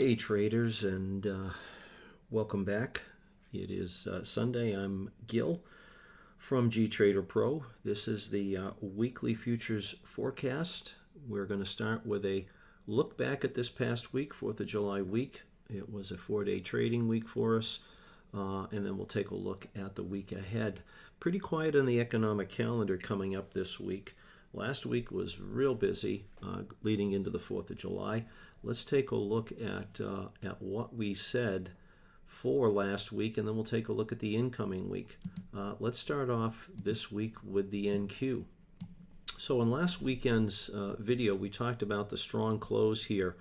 Hey traders, and welcome back. It is Sunday. I'm Gil from GTraderPro. This is the weekly futures forecast. We're going to start with a look back at this past week, 4th of July week. It was a 4-day trading week for us, and then we'll take a look at the week ahead. Pretty quiet on the economic calendar coming up this week. Last week was real busy leading into the 4th of July. Let's take a look at what we said for last week, and then we'll take a look at the incoming week. Let's start off this week with the NQ. So in last weekend's video, we talked about the strong close here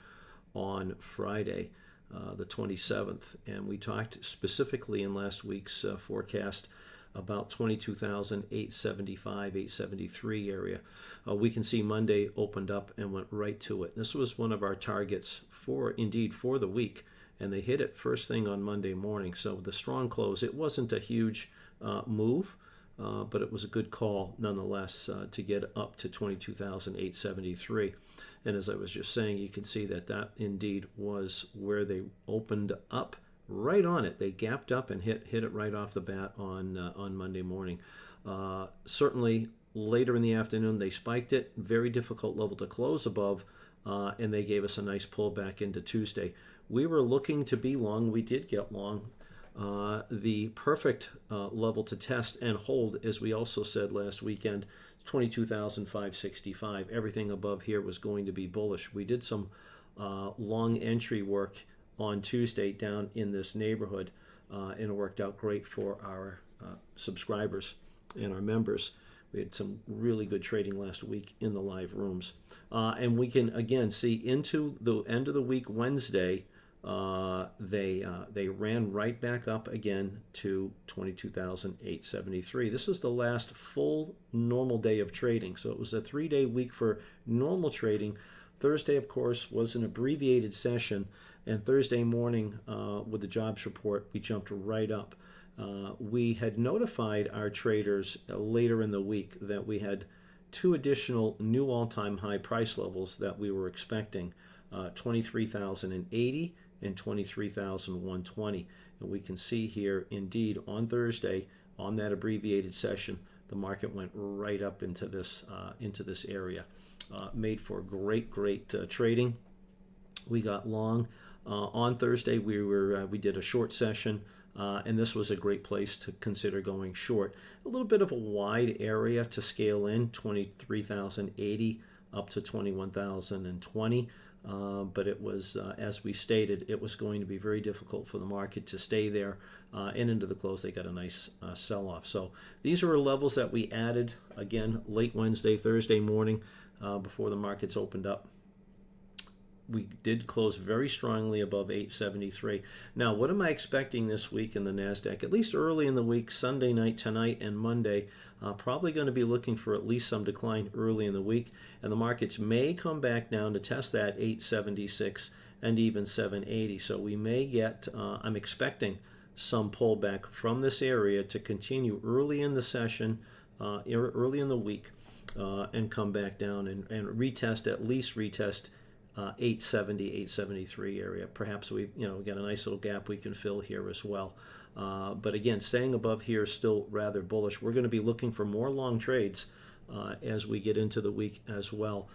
on Friday, the 27th, and we talked specifically in last week's forecast about 22,875, 873 area. We can see Monday opened up and went right to it. This was one of our targets for the week, and they hit it first thing on Monday morning. So the strong close, it wasn't a huge move, but it was a good call nonetheless to get up to 22,873. And as I was just saying, you can see that indeed was where they opened up. Right on it. They gapped up and hit it right off the bat on Monday morning. Certainly later in the afternoon they spiked it. Very difficult level to close above, and they gave us a nice pullback into Tuesday. We were looking to be long. We did get long. The perfect level to test and hold, as we also said last weekend, 22,565. Everything above here was going to be bullish. We did some long entry work on Tuesday down in this neighborhood, and it worked out great for our subscribers and our members. We had some really good trading last week in the live rooms, and we can again see into the end of the week Wednesday. They ran right back up again to 22,873. This is the last full normal day of trading, so it was a 3-day week for normal trading. Thursday, of course, was an abbreviated session, and Thursday morning with the jobs report, we jumped right up. We had notified our traders later in the week that we had 2 additional new all-time high price levels that we were expecting, 23,080 and 23,120. And we can see here, indeed, on Thursday, on that abbreviated session, the market went right up into this area. Made for great trading. We got long on Thursday. We did a short session, and this was a great place to consider going short. A little bit of a wide area to scale in, 23,080 up to 21,020. But it was, as we stated, it was going to be very difficult for the market to stay there, and into the close they got a nice sell-off. So these are levels that we added again late Wednesday, Thursday morning, before the markets opened up. We did close very strongly above 873. Now, what am I expecting this week in the Nasdaq? At least early in the week, Sunday night, tonight, and Monday, probably going to be looking for at least some decline early in the week, and the markets may come back down to test that 876 and even 780. So we may get, I'm expecting some pullback from this area to continue early in the session, early in the week, and come back down and retest 870, 873 area. Perhaps we get a nice little gap we can fill here as well. But again, staying above here is still rather bullish. We're going to be looking for more long trades as we get into the week as well.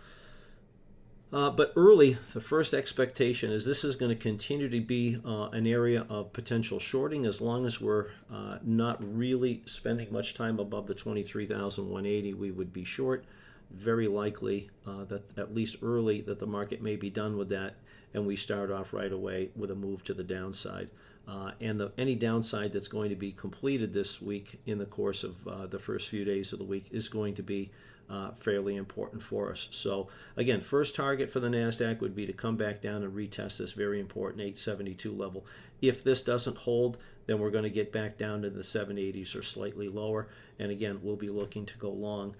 But early, the first expectation is this is going to continue to be an area of potential shorting as long as we're not really spending much time above the 23,180. We would be short. Very likely that at least early that the market may be done with that, and we start off right away with a move to the downside. And any downside that's going to be completed this week in the course of the first few days of the week is going to be fairly important for us. So again, first target for the Nasdaq would be to come back down and retest this very important 872 level. If this doesn't hold, then we're going to get back down to the 780s or slightly lower, and again, we'll be looking to go long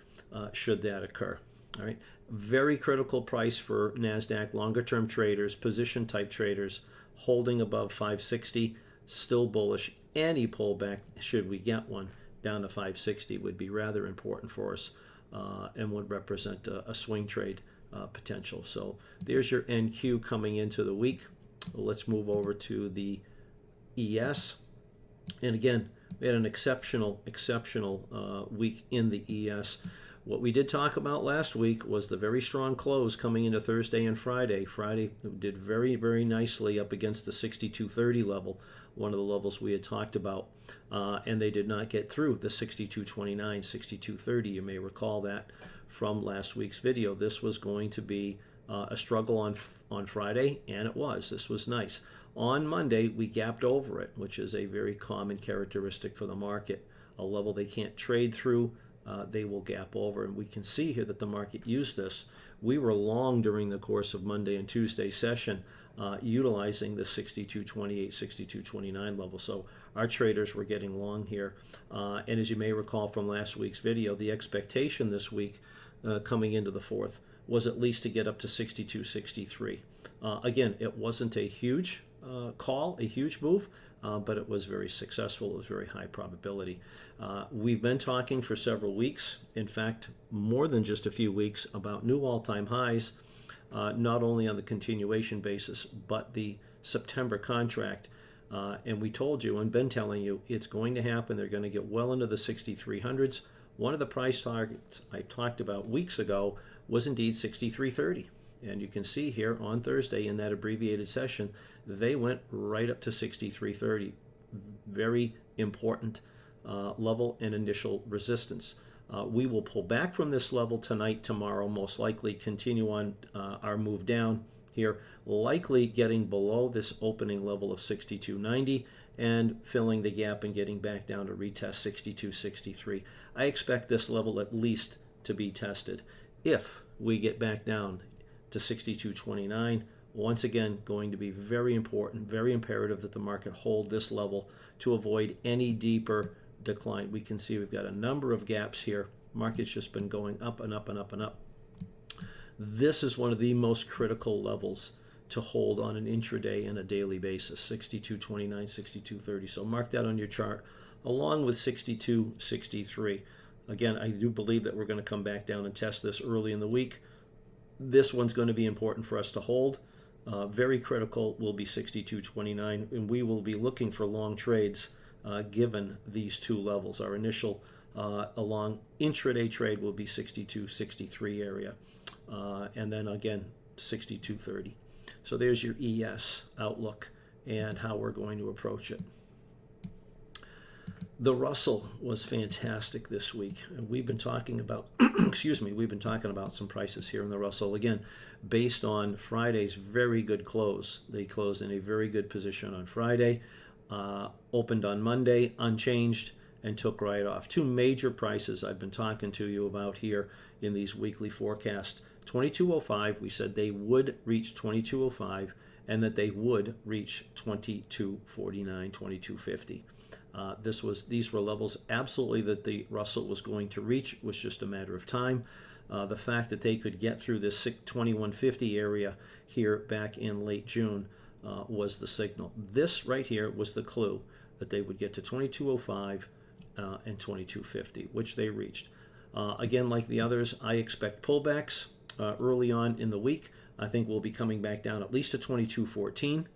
should that occur. All right, very critical price for Nasdaq longer term traders, position type traders, holding above 560, still bullish. Any pullback, should we get one down to 560, would be rather important for us, and would represent a swing trade potential. So there's your NQ coming into the week. Let's move over to the ES. And again, we had an exceptional week in the ES. What we did talk about last week was the very strong close coming into Thursday and Friday. Friday did very, very nicely up against the 62.30 level, one of the levels we had talked about. And they did not get through the 62.29, 62.30. You may recall that from last week's video. This was going to be a struggle on Friday, and it was. This was nice. On Monday, we gapped over it, which is a very common characteristic for the market. A level they can't trade through, they will gap over. And we can see here that the market used this. We were long during the course of Monday and Tuesday session, utilizing the 62.28, 62.29 level. So our traders were getting long here. And as you may recall from last week's video, the expectation this week coming into the fourth was at least to get up to 62.63. Again, it wasn't a huge call, a huge move, but it was very successful. It was very high probability. We've been talking for several weeks, in fact, more than just a few weeks, about new all-time highs, not only on the continuation basis, but the September contract. And we told you, and been telling you, it's going to happen. They're going to get well into the 6300s. One of the price targets I talked about weeks ago was indeed 63.30. And you can see here on Thursday in that abbreviated session, they went right up to 63.30. Very important level and initial resistance. We will pull back from this level tonight, tomorrow, most likely continue on our move down here, likely getting below this opening level of 62.90 and filling the gap and getting back down to retest 62.63. I expect this level at least to be tested. If we get back down to 62.29, once again, going to be very important, very imperative that the market hold this level to avoid any deeper decline. We can see we've got a number of gaps here. Market's just been going up and up and up and up. This is one of the most critical levels to hold on an intraday and a daily basis, 62.29, 62.30. So mark that on your chart, along with 62.63. Again, I do believe that we're going to come back down and test this early in the week. This one's going to be important for us to hold. Very critical will be 62.29, and we will be looking for long trades given these two levels. Our initial along intraday trade will be 62.63 area, and then again 62.30. So there's your ES outlook and how we're going to approach it. The Russell was fantastic this week, and we've been talking about, we've been talking about some prices here in the Russell, again, based on Friday's very good close. They closed in a very good position on Friday, opened on Monday, unchanged, and took right off. Two major prices I've been talking to you about here in these weekly forecasts. 2205, we said they would reach 2205, and that they would reach 2249, 2250. These were levels absolutely that the Russell was going to reach. It was just a matter of time. The fact that they could get through this 2150 area here back in late June was the signal. This right here was the clue that they would get to 2205 and 2250, which they reached. Again, like the others, I expect pullbacks early on in the week. I think we'll be coming back down at least to 2214,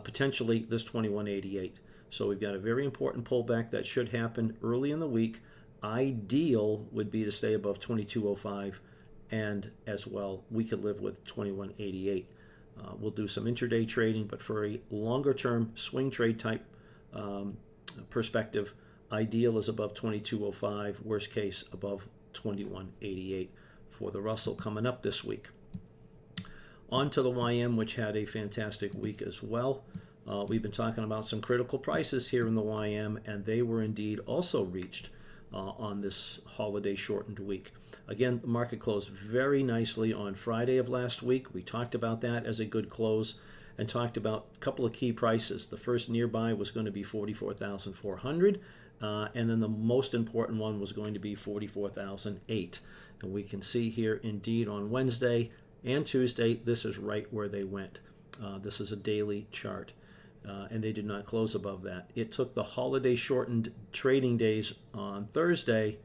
potentially this 2188. So we've got a very important pullback that should happen early in the week. Ideal would be to stay above 2205, and as well, we could live with 2188. We'll do some intraday trading, but for a longer-term swing trade type perspective, ideal is above 2205, worst case above 2188 for the Russell coming up this week. On to the YM, which had a fantastic week as well. We've been talking about some critical prices here in the YM, and they were indeed also reached on this holiday shortened week. Again, the market closed very nicely on Friday of last week. We talked about that as a good close and talked about a couple of key prices. The first nearby was going to be 44,400, and then the most important one was going to be 44,008. And we can see here indeed on Wednesday and Tuesday, this is right where they went. This is a daily chart. And they did not close above that. It took the holiday shortened trading days on Thursday.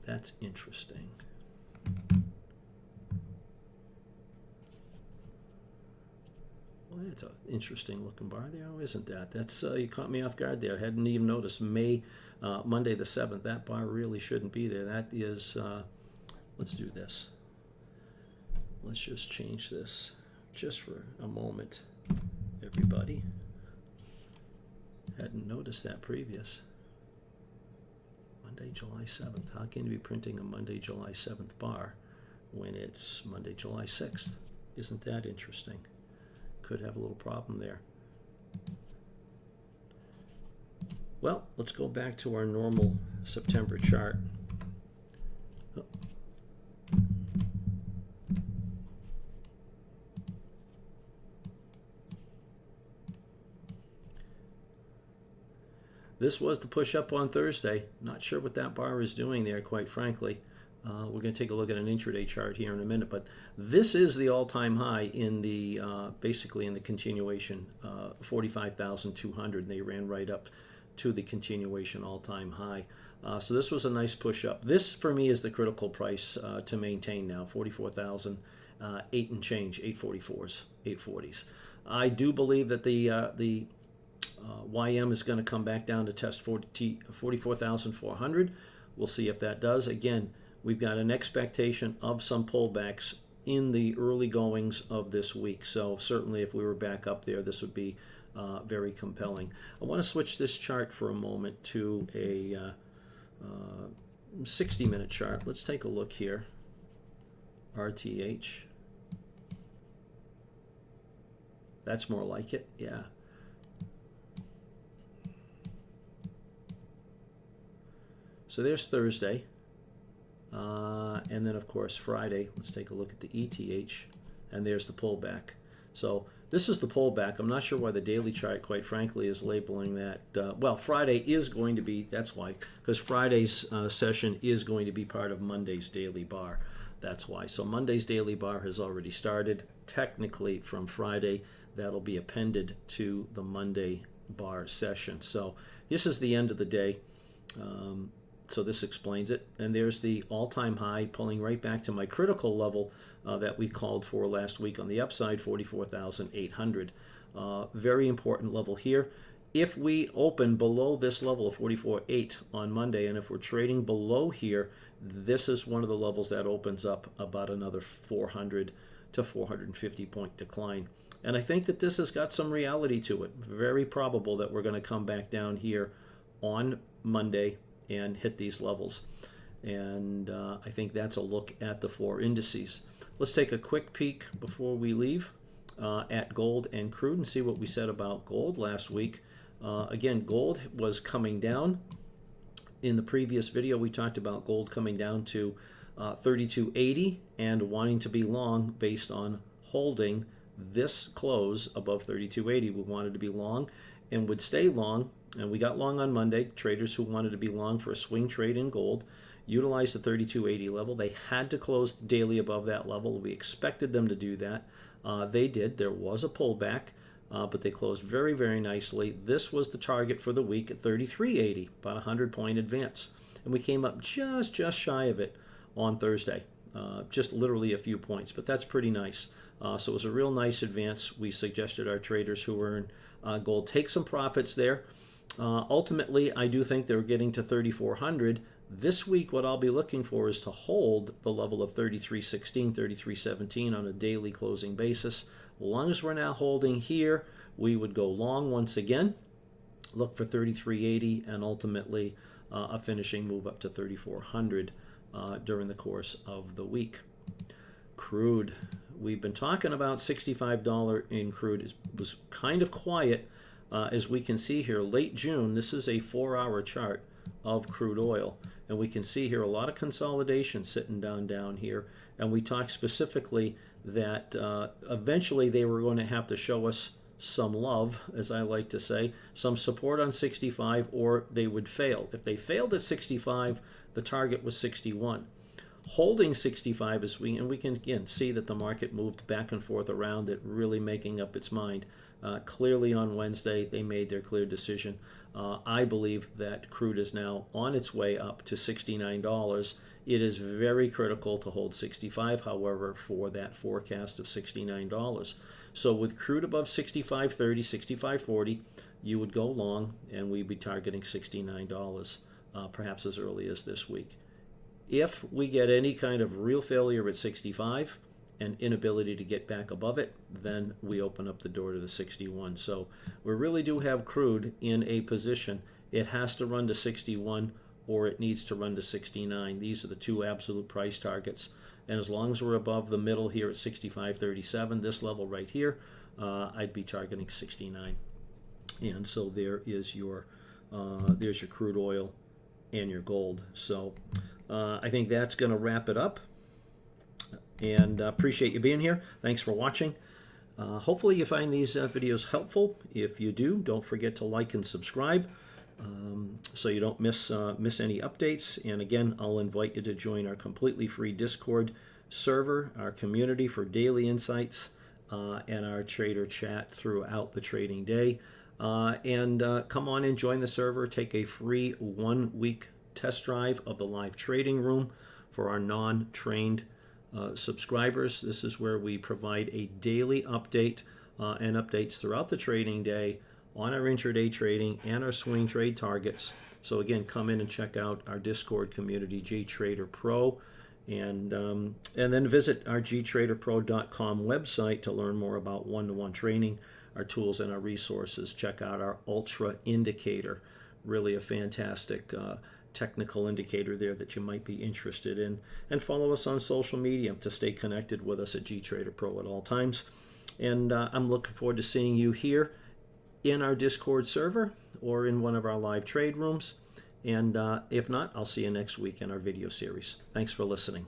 That's interesting. Boy, that's an interesting looking bar there, isn't that? That's you caught me off guard there. I hadn't even noticed. Monday the 7th, that bar really shouldn't be there. That is, let's do this. Let's just change this just for a moment, everybody. Hadn't noticed that previous. Monday, July 7th. How can you be printing a Monday, July 7th bar when it's Monday, July 6th? Isn't that interesting? Could have a little problem there. Well, let's go back to our normal September chart. Oh. This was the push up on Thursday. Not sure what that bar is doing there, quite frankly. We're going to take a look at an intraday chart here in a minute, but this is the all-time high in the basically in the continuation, 45,200. They ran right up to the continuation all-time high. So this was a nice push up. This for me is the critical price to maintain now, 44,000, 8 and change, 844s, 840s. I do believe that the YM is going to come back down to test 44,400. We'll see if that does. Again, we've got an expectation of some pullbacks in the early goings of this week. So certainly if we were back up there, this would be very compelling. I want to switch this chart for a moment to a 60-minute chart. Let's take a look here. RTH. That's more like it, yeah. So there's Thursday. And then, of course, Friday. Let's take a look at the ETH. And there's the pullback. So this is the pullback. I'm not sure why the daily chart, quite frankly, is labeling that. Well, Friday is going to be, that's why, because Friday's session is going to be part of Monday's daily bar. That's why. So Monday's daily bar has already started. Technically, from Friday, that'll be appended to the Monday bar session. So this is the end of the day. So this explains it. And there's the all-time high, pulling right back to my critical level that we called for last week on the upside, 44,800. Very important level here. If we open below this level of 44.8 on Monday, and if we're trading below here, this is one of the levels that opens up about another 400 to 450 point decline. And I think that this has got some reality to it. Very probable that we're going to come back down here on Monday and hit these levels. And I think that's a look at the 4 indices. Let's take a quick peek before we leave at gold and crude and see what we said about gold last week. Again, gold was coming down. In the previous video, we talked about gold coming down to 32.80 and wanting to be long based on holding this close above 32.80. We wanted to be long and would stay long. And we got long on Monday. Traders who wanted to be long for a swing trade in gold utilized the 32.80 level. They had to close daily above that level. We expected them to do that. They did. There was a pullback, but they closed very, very nicely. This was the target for the week at 33.80, about a 100-point advance. And we came up just shy of it on Thursday, just literally a few points, but that's pretty nice. So it was a real nice advance. We suggested our traders who were in gold take some profits there. Ultimately, I do think they're getting to 3,400. This week, what I'll be looking for is to hold the level of 33.16, 33.17 on a daily closing basis. As long as we're now holding here, we would go long once again, look for 33.80, and ultimately a finishing move up to 3,400 during the course of the week. Crude. We've been talking about $65 in crude. It was kind of quiet. As we can see here, late June, this is a 4-hour chart of crude oil. And we can see here a lot of consolidation sitting down here. And we talked specifically that eventually they were going to have to show us some love, as I like to say, some support on 65, or they would fail. If they failed at 65, the target was 61. Holding 65 and we can again see that the market moved back and forth around it, really making up its mind. Clearly on Wednesday, they made their clear decision. I believe that crude is now on its way up to $69, It is very critical to hold 65, however, for that forecast of $69. So with crude above 65.30, 65.40, you would go long, and we'd be targeting $69, perhaps as early as this week. If we get any kind of real failure at 65 and inability to get back above it, then we open up the door to the 61. So we really do have crude in a position. It has to run to 61 or it needs to run to 69. These are the two absolute price targets. And as long as we're above the middle here at 65.37, this level right here, I'd be targeting 69. And so there's your crude oil and your gold. So I think that's going to wrap it up. And appreciate you being here. Thanks for watching. Hopefully you find these videos helpful. If you do, don't forget to like and subscribe so you don't miss any updates. And again, I'll invite you to join our completely free Discord server, our community for daily insights, and our trader chat throughout the trading day. And come on and join the server. Take a free 1-week test drive of the live trading room for our non-trained subscribers. This is where we provide a daily update and updates throughout the trading day on our intraday trading and our swing trade targets. So again, come in and check out our Discord community, GTraderPro, and then visit our GTraderPro.com website to learn more about one-to-one training, our tools and our resources. Check out our Ultra Indicator, really a fantastic technical indicator there that you might be interested in. And follow us on social media to stay connected with us at GTraderPro at all times. And I'm looking forward to seeing you here in our Discord server or in one of our live trade rooms. And if not, I'll see you next week in our video series. Thanks for listening.